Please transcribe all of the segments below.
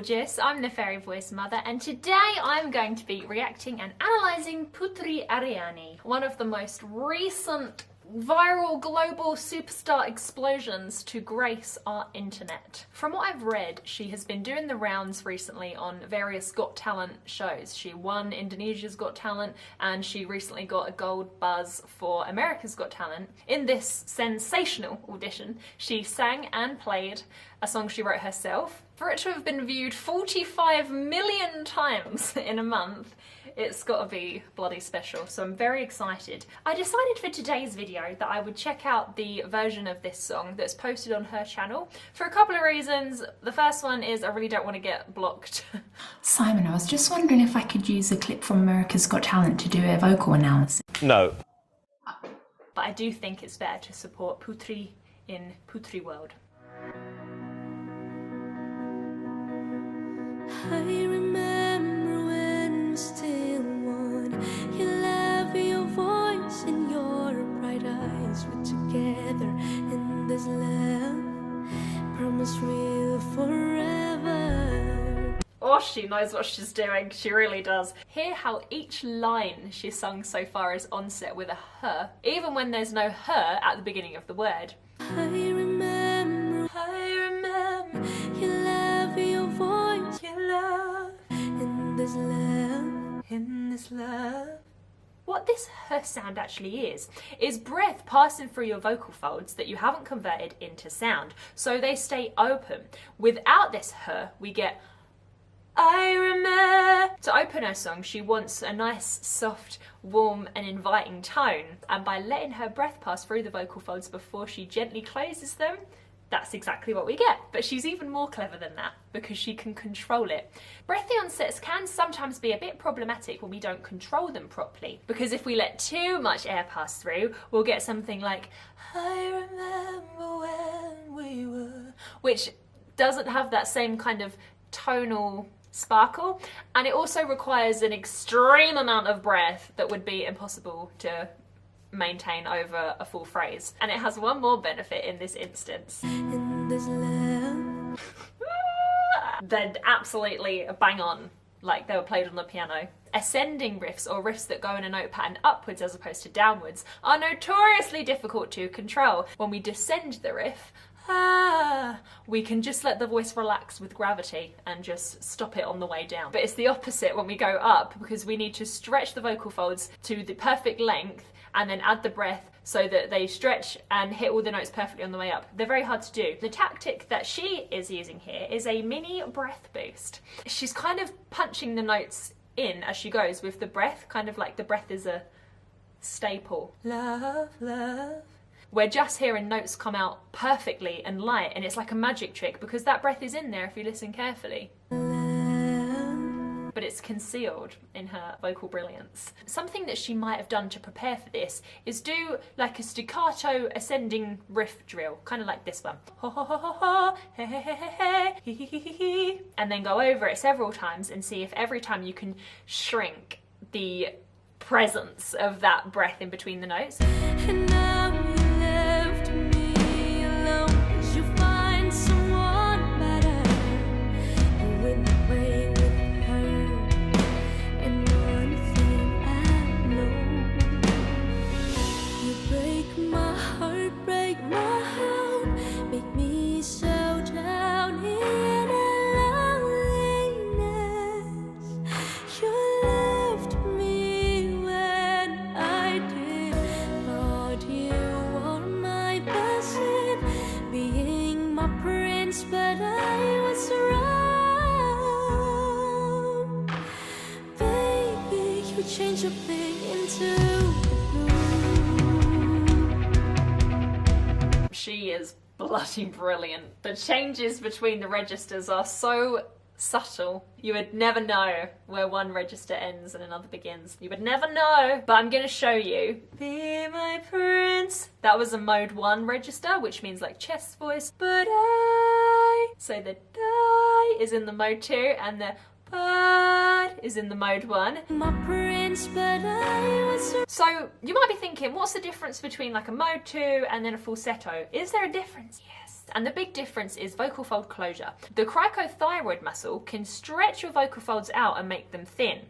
gorgeous, I'm the Fairy Voice Mother, and today I'm going to be reacting and analysing PUTRI ARIANI, one of the most recent viral global superstar explosions to grace our internet. From what I've read, she has been doing the rounds recently on various Got Talent shows. She won Indonesia's Got Talent and she recently got a gold buzz for America's Got Talent. In this sensational audition, she sang and played a song she wrote herself. For it to have been viewed 45 million times in a month, it's gotta be bloody special, so I'm very excited. I decided for today's video that I would check out the version of this song that's posted on her channel for a couple of reasons. The first one is I really don't want to get blocked. Simon, I was just wondering if I could use a clip from America's Got Talent to do a vocal analysis. No. But I do think it's better to support Putri in Putri world. I remember when we still one. You love your voice and your bright eyes. We're together in this love, promise real forever. Oh, she knows what she's doing. She really does. Hear how each line she's sung so far is onset with a her, even when there's no her at the beginning of the word. I remember you love your voice. You love In this love, in this love. What this her sound actually is breath passing through your vocal folds that you haven't converted into sound, so they stay open. Without this her, we get I remember. To open her song, she wants a nice, soft, warm and inviting tone, and by letting her breath pass through the vocal folds before she gently closes them, that's exactly what we get. But she's even more clever than that, because she can control it. Breathy onsets can sometimes be a bit problematic when we don't control them properly, because if we let too much air pass through, we'll get something like, I remember when we were, which doesn't have that same kind of tonal sparkle, and it also requires an extreme amount of breath that would be impossible to maintain over a full phrase. And it has one more benefit in this instance. in this love. They're absolutely bang on, like they were played on the piano. Ascending riffs, or riffs that go in a note pattern upwards as opposed to downwards, are notoriously difficult to control. When we descend the riff, we can just let the voice relax with gravity and just stop it on the way down. But it's the opposite when we go up, because we need to stretch the vocal folds to the perfect length and then add the breath so that they stretch and hit all the notes perfectly on the way up. They're very hard to do. The tactic that she is using here is a mini breath boost. She's kind of punching the notes in as she goes with the breath, kind of like the breath is a staple. Love, love. We're just hearing notes come out perfectly and light, and it's like a magic trick because that breath is in there if you listen carefully. But it's concealed in her vocal brilliance. Something that she might have done to prepare for this is do like a staccato ascending riff drill, kind of like this one. Ho ho ho ho ho, he he he he he he he, and then go over it several times and see if every time you can shrink the presence of that breath in between the notes. And now you left me alone, 'cause you find someone better. You went away with her, and one thing I know, you break my heart, make me so down in a loneliness. You left me when I did, thought you were my blessing, being my prince, but I was wrong. Baby, you changed your thing into blue. She is bloody brilliant. The changes between the registers are so subtle. You would never know where one register ends and another begins. You would never know. But I'm gonna show you. Be my prince. That was a mode 1 register, which means like chest voice. But I. So the die is in the mode 2 and the but is in the mode 1. My prince, but I was So you might be thinking, what's the difference between like a mode 2 and then a falsetto? Is there a difference? Yes. And the big difference is vocal fold closure. The cricothyroid muscle can stretch your vocal folds out and make them thin.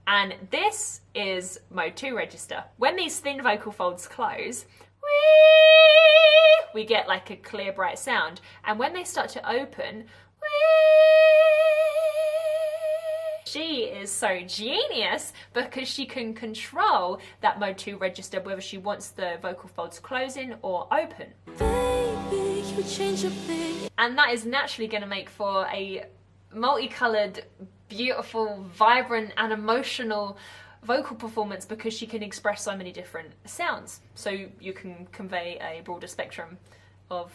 And this is mode 2 register. When these thin vocal folds close, we get like a clear, bright sound. And when they start to open, she is so genius because she can control that mode 2 register, whether she wants the vocal folds closing or open. Baby, you change your thing. And that is naturally going to make for a multicolored, beautiful, vibrant and emotional vocal performance because she can express so many different sounds. So you can convey a broader spectrum of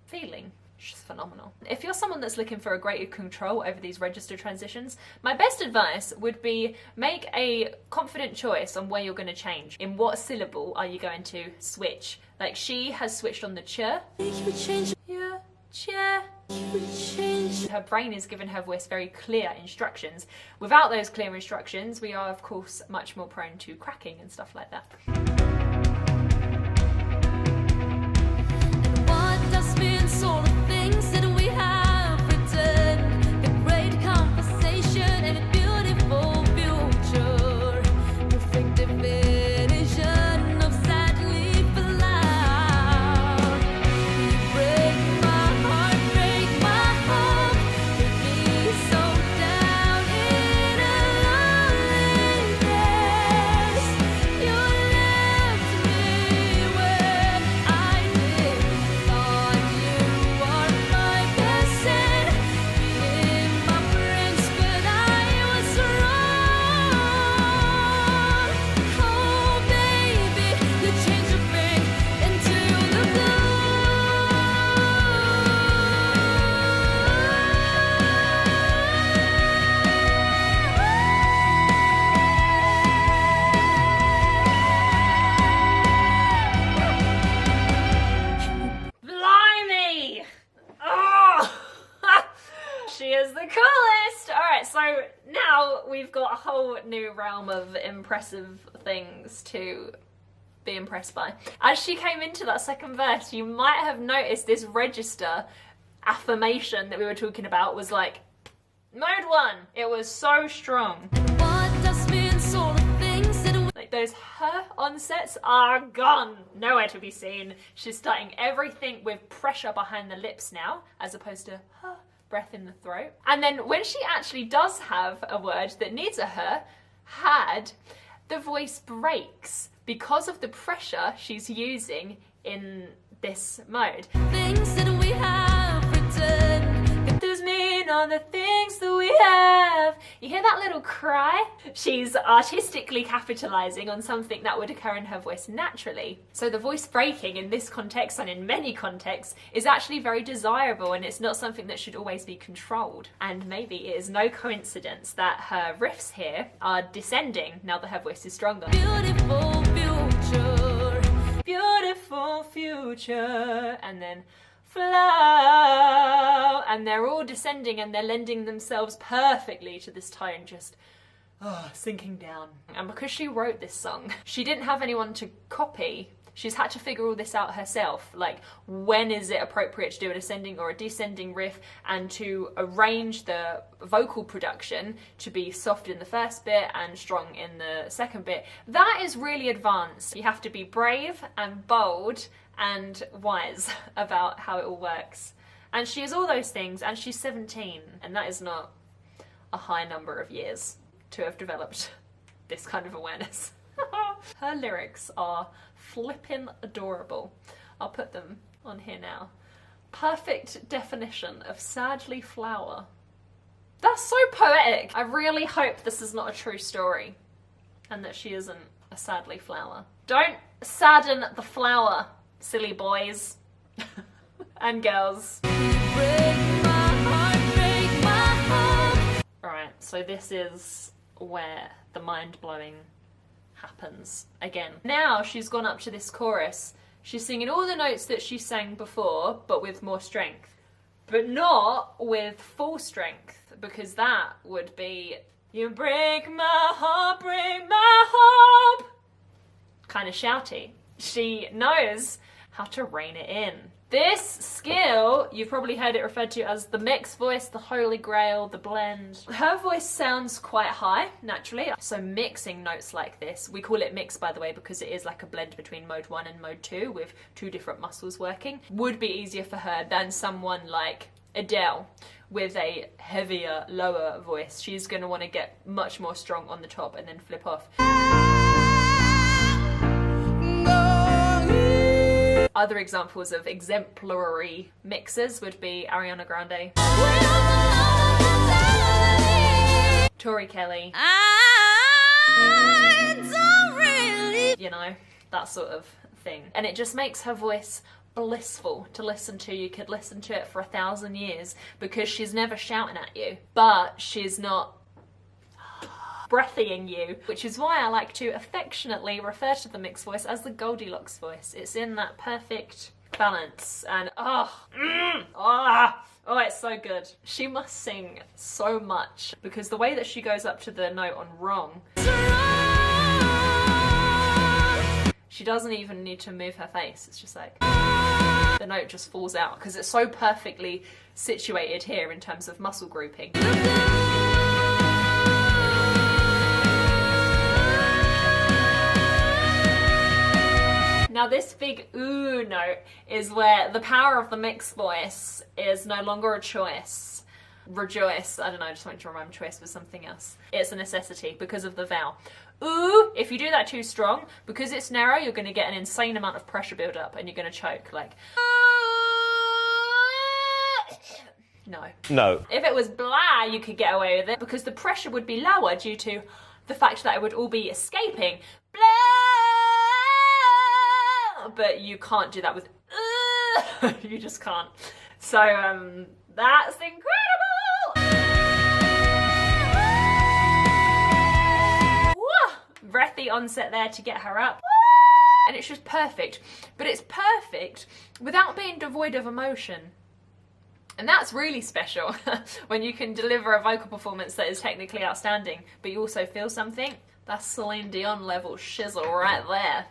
feeling. She's phenomenal. If you're someone that's looking for a greater control over these register transitions, my best advice would be make a confident choice on where you're going to change. In what syllable are you going to switch? Like she has switched on the ch. You change. Yeah, ch. You change. Her brain is giving her voice very clear instructions. Without those clear instructions, we are of course much more prone to cracking and stuff like that. And what does mean sort of things that we have written? A great conversation and a beautiful future. Perfect definition of sadly for loud. You break my heart, break my hope. Make me so down in a lonely place. You left me when I did. Thought you were my blessing, being my prince, but I was wrong. Oh baby, you change your pink into the blue. Blimey! Oh! She is the coolest! Alright, so now we've got a whole new realm of impressive things to be impressed by. As she came into that second verse, you might have noticed this register affirmation that we were talking about was like mode 1. It was so strong. What does mean sort of things that we Like those her onsets are gone, nowhere to be seen. She's starting everything with pressure behind the lips now, as opposed to her breath in the throat. And then when she actually does have a word that needs a her, had, the voice breaks because of the pressure she's using in this mode. things that we have written? It does mean all the things that we have. You hear that little cry? She's artistically capitalizing on something that would occur in her voice naturally. So the voice breaking in this context and in many contexts is actually very desirable, and it's not something that should always be controlled. And maybe it is no coincidence that her riffs here are descending now that her voice is stronger. Beautiful future. Beautiful future, and then flow, and they're all descending and they're lending themselves perfectly to this tone, just sinking down. And because she wrote this song, she didn't have anyone to copy. She's had to figure all this out herself, like when is it appropriate to do an ascending or a descending riff, and to arrange the vocal production to be soft in the first bit and strong in the second bit. That is really advanced. You have to be brave and bold and wise about how it all works. And she is all those things, and she's 17, and that is not a high number of years to have developed this kind of awareness. Her lyrics are flippin' adorable. I'll put them on here now. Perfect definition of sadly flower. That's so poetic. I really hope this is not a true story and that she isn't a sadly flower. Don't sadden the flower, silly boys and girls. Break my heart, break my hope. Right, so this is where the mind-blowing happens again. Now she's gone up to this chorus. She's singing all the notes that she sang before, but with more strength. But not with full strength, because that would be, you break my heart, break my hope. Kind of shouty. She knows how to rein it in. This skill, you've probably heard it referred to as the mixed voice, the holy grail, the blend. Her voice sounds quite high, naturally. So mixing notes like this, we call it mix, by the way, because it is like a blend between mode 1 and mode 2 with 2 different muscles working, would be easier for her than someone like Adele with a heavier, lower voice. She's going to want to get much more strong on the top and then flip off. Other examples of exemplary mixers would be Ariana Grande, Tori Kelly, you know, that sort of thing. And it just makes her voice blissful to listen to. You could listen to it for 1,000 years because she's never shouting at you, but she's not breathying you, which is why I like to affectionately refer to the mixed voice as the Goldilocks voice. It's in that perfect balance, and it's so good. She must sing so much because the way that she goes up to the note on wrong, she doesn't even need to move her face. It's just like the note just falls out because it's so perfectly situated here in terms of muscle grouping. Now this big ooh note is where the power of the mixed voice is no longer a choice. Rejoice, I don't know, I just wanted to rhyme choice with something else. It's a necessity because of the vowel. Ooh, if you do that too strong, because it's narrow, you're going to get an insane amount of pressure build up and you're going to choke, like... No. No. If it was blah, you could get away with it because the pressure would be lower due to the fact that it would all be escaping. Blah! But you can't do that with you just can't. So that's incredible. Breathy onset there to get her up, and it's just perfect. But it's perfect without being devoid of emotion, and that's really special when you can deliver a vocal performance that is technically outstanding but you also feel something. That's Celine Dion level shizzle right there.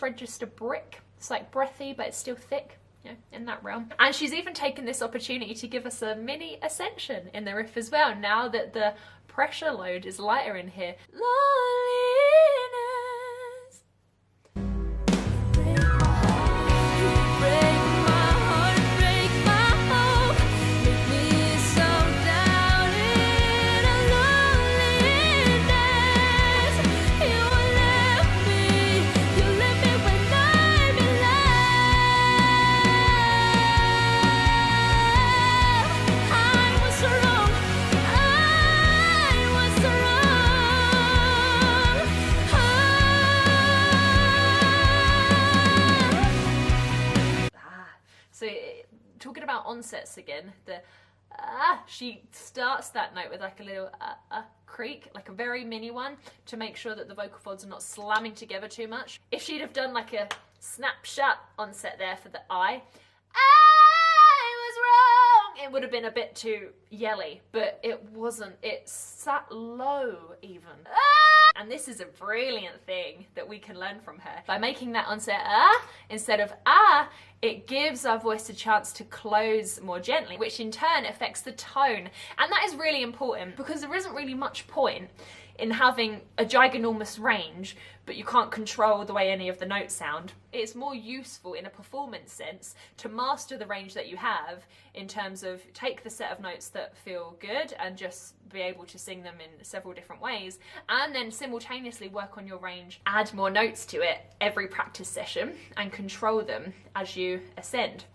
Register brick. It's like breathy, but it's still thick, you know, in that realm. And she's even taken this opportunity to give us a mini ascension in the riff as well, now that the pressure load is lighter in here. Talking about onsets again, she starts that note with like a little creak, like a very mini one, to make sure that the vocal folds are not slamming together too much. If she'd have done like a snapshot onset there for the I was wrong, it would have been a bit too yelly, but it wasn't. It sat low even. And this is a brilliant thing that we can learn from her. By making that onset instead of it gives our voice a chance to close more gently, which in turn affects the tone. And that is really important because there isn't really much point in having a giganormous range, but you can't control the way any of the notes sound. It's more useful in a performance sense to master the range that you have in terms of take the set of notes that feel good and just be able to sing them in several different ways, and then simultaneously work on your range, add more notes to it every practice session and control them as you ascend.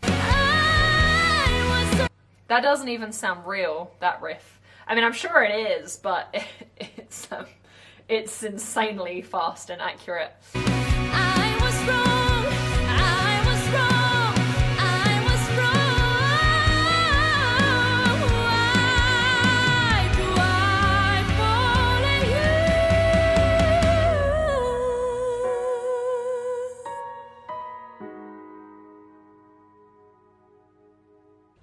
That doesn't even sound real, that riff. I mean, I'm sure it is, but it's insanely fast and accurate. I was wrong, I was wrong, I was wrong. Why do I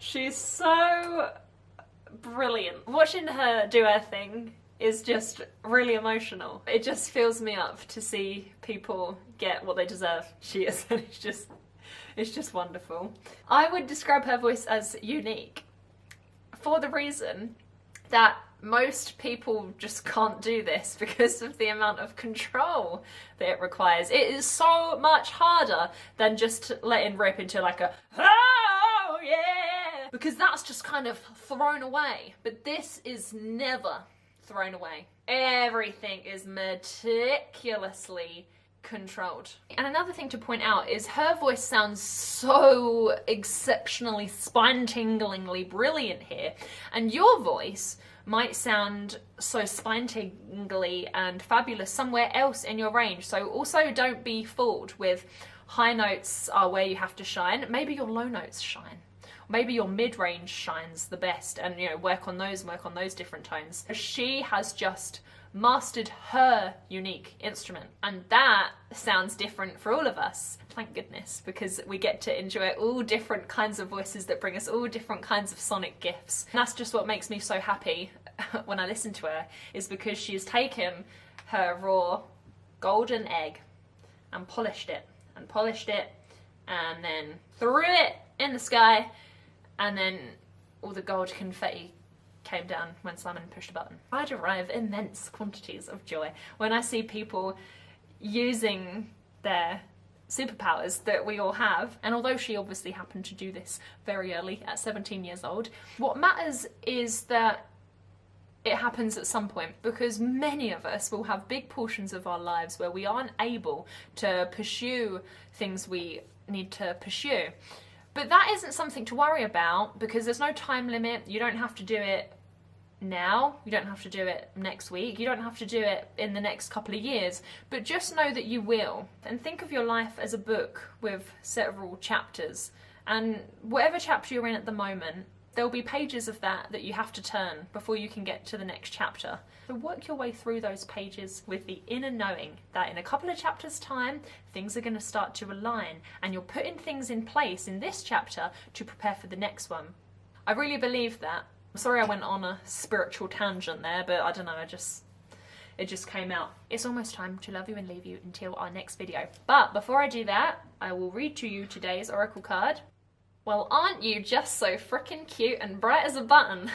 She's so brilliant. Watching her do her thing is just really emotional. It just fills me up to see people get what they deserve. She is, and it's just wonderful. I would describe her voice as unique for the reason that most people just can't do this because of the amount of control that it requires. It is so much harder than just letting rip into like a, oh yeah, because that's just kind of thrown away. But this is never thrown away. Everything is meticulously controlled. And another thing to point out is her voice sounds so exceptionally spine-tinglingly brilliant here, and your voice might sound so spine-tingly and fabulous somewhere else in your range. So also don't be fooled with high notes are where you have to shine. Maybe your low notes shine. Maybe your mid-range shines the best, and you know, work on those different tones. She has just mastered her unique instrument, and that sounds different for all of us. Thank goodness, because we get to enjoy all different kinds of voices that bring us all different kinds of sonic gifts. And that's just what makes me so happy when I listen to her, is because she's taken her raw golden egg and polished it, and then threw it in the sky, and then all the gold confetti came down when Simon pushed a button. I derive immense quantities of joy when I see people using their superpowers that we all have. And although she obviously happened to do this very early at 17 years old, what matters is that it happens at some point, because many of us will have big portions of our lives where we aren't able to pursue things we need to pursue. But that isn't something to worry about, because there's no time limit. You don't have to do it now, you don't have to do it next week, you don't have to do it in the next couple of years, but just know that you will. And think of your life as a book with several chapters, and whatever chapter you're in at the moment, there'll be pages of that you have to turn before you can get to the next chapter. So work your way through those pages with the inner knowing that in a couple of chapters' time, things are going to start to align, and you're putting things in place in this chapter to prepare for the next one. I really believe that. I'm sorry I went on a spiritual tangent there, but I don't know, it just came out. It's almost time to love you and leave you until our next video. But before I do that, I will read to you today's oracle card. Well, aren't you just so frickin' cute and bright as a button?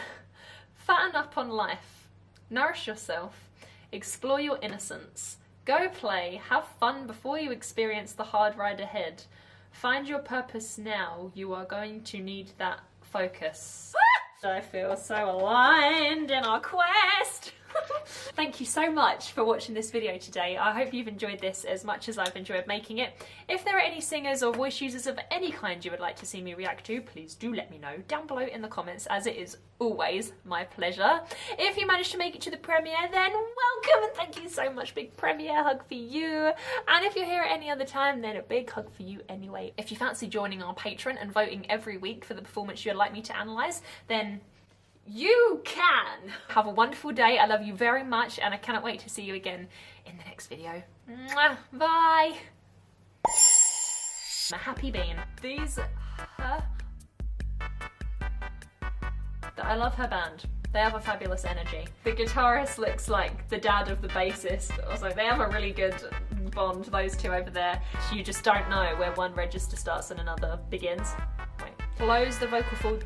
Fatten up on life. Nourish yourself. Explore your innocence. Go play, have fun before you experience the hard ride ahead. Find your purpose now. You are going to need that focus. I feel so aligned in our quest. Thank you so much for watching this video today. I hope you've enjoyed this as much as I've enjoyed making it. If there are any singers or voice users of any kind you would like to see me react to, please do let me know down below in the comments, as it is always my pleasure. If you managed to make it to the premiere, then welcome, and thank you so much. Big premiere hug for you. And if you're here at any other time, then a big hug for you anyway. If you fancy joining our Patreon and voting every week for the performance you'd like me to analyse, then you can. Have a wonderful day. I love you very much, and I cannot wait to see you again in the next video. Mwah. Bye. I'm a happy bean. I love her band. They have a fabulous energy. The guitarist looks like the dad of the bassist. Also, they have a really good bond, those two over there. You just don't know where one register starts and another begins. Wait. Close the vocal fold.